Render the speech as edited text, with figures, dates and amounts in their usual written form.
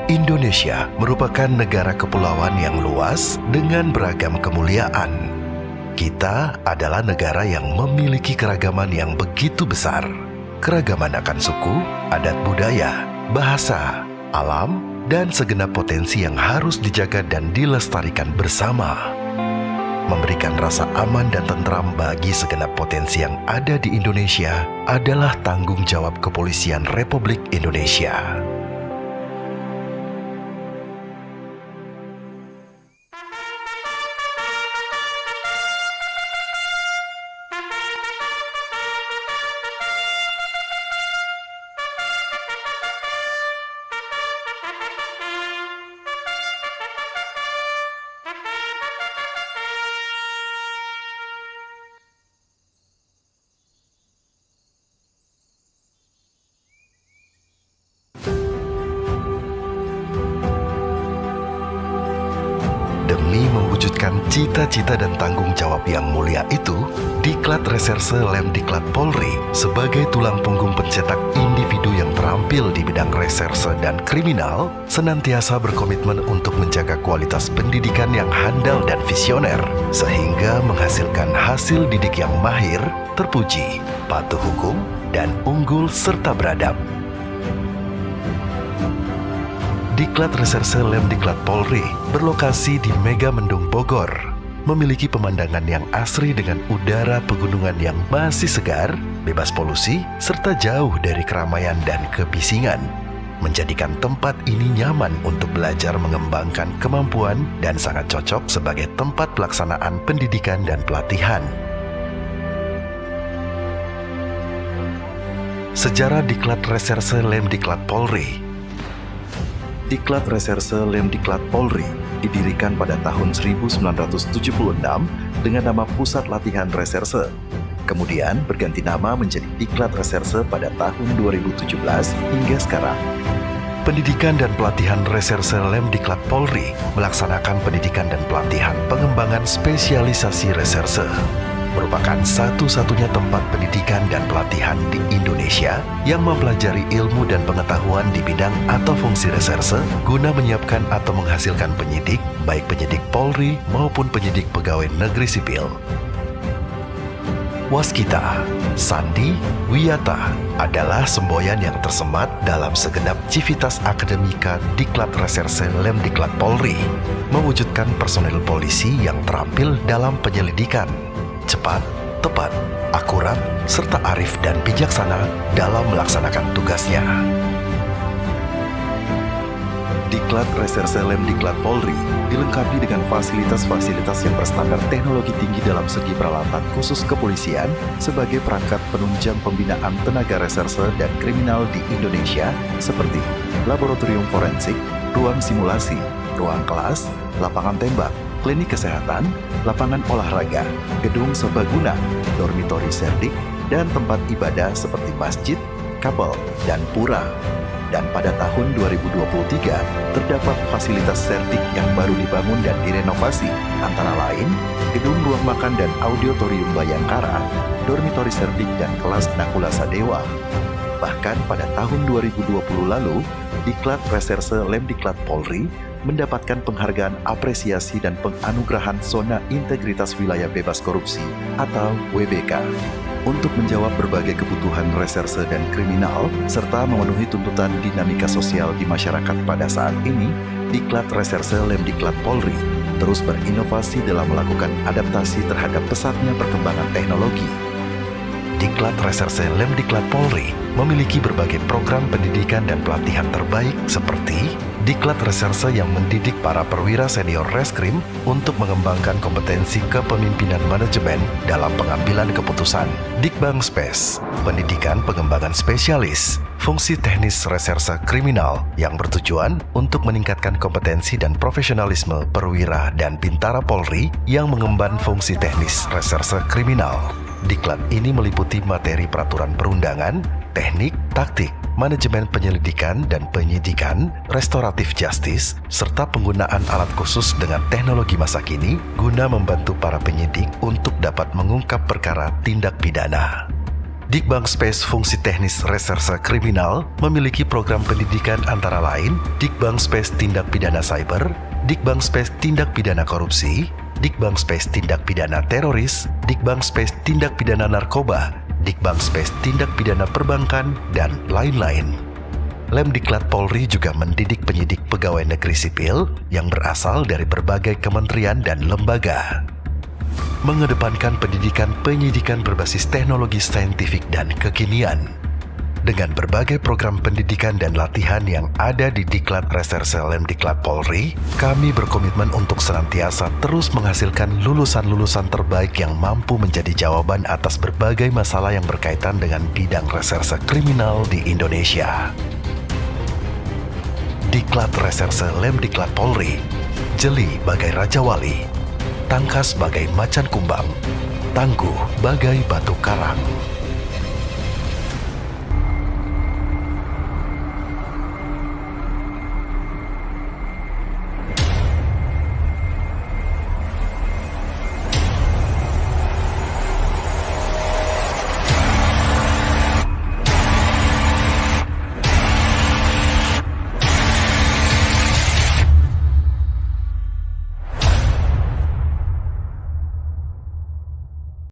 Indonesia merupakan negara kepulauan yang luas dengan beragam kemuliaan. Kita adalah negara yang memiliki keragaman yang begitu besar. Keragaman akan suku, adat budaya, bahasa, alam, dan segenap potensi yang harus dijaga dan dilestarikan bersama. Memberikan rasa aman dan tentram bagi segenap potensi yang ada di Indonesia adalah tanggung jawab Kepolisian Republik Indonesia. Demi mewujudkan cita-cita dan tanggung jawab yang mulia itu, Diklat Reserse Lemdiklat Polri sebagai tulang punggung pencetak individu yang terampil di bidang reserse dan kriminal senantiasa berkomitmen untuk menjaga kualitas pendidikan yang handal dan visioner sehingga menghasilkan hasil didik yang mahir, terpuji, patuh hukum, dan unggul serta beradab. Diklat Reserse Lemdiklat Polri berlokasi di Megamendung, Bogor, memiliki pemandangan yang asri dengan udara pegunungan yang masih segar, bebas polusi, serta jauh dari keramaian dan kebisingan, menjadikan tempat ini nyaman untuk belajar mengembangkan kemampuan dan sangat cocok sebagai tempat pelaksanaan pendidikan dan pelatihan. Sejarah Diklat Reserse Lemdiklat Polri. Diklat Reserse Lemdiklat Polri didirikan pada tahun 1976 dengan nama Pusat Latihan Reserse. Kemudian berganti nama menjadi Diklat Reserse pada tahun 2017 hingga sekarang. Pendidikan dan pelatihan Reserse Lemdiklat Polri melaksanakan pendidikan dan pelatihan pengembangan spesialisasi reserse. Merupakan satu-satunya tempat pendidikan dan pelatihan di Indonesia yang mempelajari ilmu dan pengetahuan di bidang atau fungsi reserse guna menyiapkan atau menghasilkan penyidik, baik penyidik Polri maupun penyidik pegawai negeri sipil. Waskita, Sandi, Wiyata adalah semboyan yang tersemat dalam segenap civitas akademika Diklat Reserse Lemdiklat Polri, mewujudkan personel polisi yang terampil dalam penyelidikan, cepat, tepat, akurat, serta arif dan bijaksana dalam melaksanakan tugasnya. Diklat Reserse Lemdiklat Polri dilengkapi dengan fasilitas-fasilitas yang berstandar teknologi tinggi dalam segi peralatan khusus kepolisian sebagai perangkat penunjang pembinaan tenaga reserse dan kriminal di Indonesia seperti laboratorium forensik, ruang simulasi, ruang kelas, lapangan tembak, klinik kesehatan, lapangan olahraga, gedung serbaguna, dormitori serdik, dan tempat ibadah seperti masjid, kapel, dan pura. Dan pada tahun 2023, terdapat fasilitas serdik yang baru dibangun dan direnovasi, antara lain gedung ruang makan dan auditorium Bayangkara, dormitori serdik, dan kelas Nakulasa Dewa. Bahkan pada tahun 2020 lalu, Diklat Reserse Lemdiklat Polri mendapatkan penghargaan apresiasi dan penganugerahan Zona Integritas Wilayah Bebas Korupsi atau WBK untuk menjawab berbagai kebutuhan reserse dan kriminal serta memenuhi tuntutan dinamika sosial di masyarakat pada saat ini. Diklat Reserse Lemdiklat Polri terus berinovasi dalam melakukan adaptasi terhadap pesatnya perkembangan teknologi. Diklat Reserse Lemdiklat Polri memiliki berbagai program pendidikan dan pelatihan terbaik seperti Diklat Reserse yang mendidik para perwira senior reskrim untuk mengembangkan kompetensi kepemimpinan manajemen dalam pengambilan keputusan. Dikbang Spes, pendidikan pengembangan spesialis, fungsi teknis reserse kriminal yang bertujuan untuk meningkatkan kompetensi dan profesionalisme perwira dan bintara Polri yang mengemban fungsi teknis reserse kriminal. Diklat ini meliputi materi peraturan perundangan, teknik, taktik, manajemen penyelidikan dan penyidikan, restoratif justice, serta penggunaan alat khusus dengan teknologi masa kini guna membantu para penyidik untuk dapat mengungkap perkara tindak pidana. Dikbangspes Fungsi Teknis Reserse Kriminal memiliki program pendidikan antara lain Dikbangspes Tindak Pidana Cyber, Dikbangspes Tindak Pidana Korupsi, Dikbangspes Tindak Pidana Teroris, Dikbangspes Tindak Pidana Narkoba, Dikbangspes Tindak Pidana Perbankan, dan lain-lain. Lemdiklat Polri juga mendidik penyidik pegawai negeri sipil yang berasal dari berbagai kementerian dan lembaga. Mengedepankan pendidikan penyidikan berbasis teknologi saintifik dan kekinian. Dengan berbagai program pendidikan dan latihan yang ada di Diklat Reserse Lemdiklat Polri, kami berkomitmen untuk senantiasa terus menghasilkan lulusan-lulusan terbaik yang mampu menjadi jawaban atas berbagai masalah yang berkaitan dengan bidang reserse kriminal di Indonesia. Diklat Reserse Lemdiklat Polri, jeli bagai Raja Wali, tangkas bagai macan kumbang, tangguh bagai batu karang.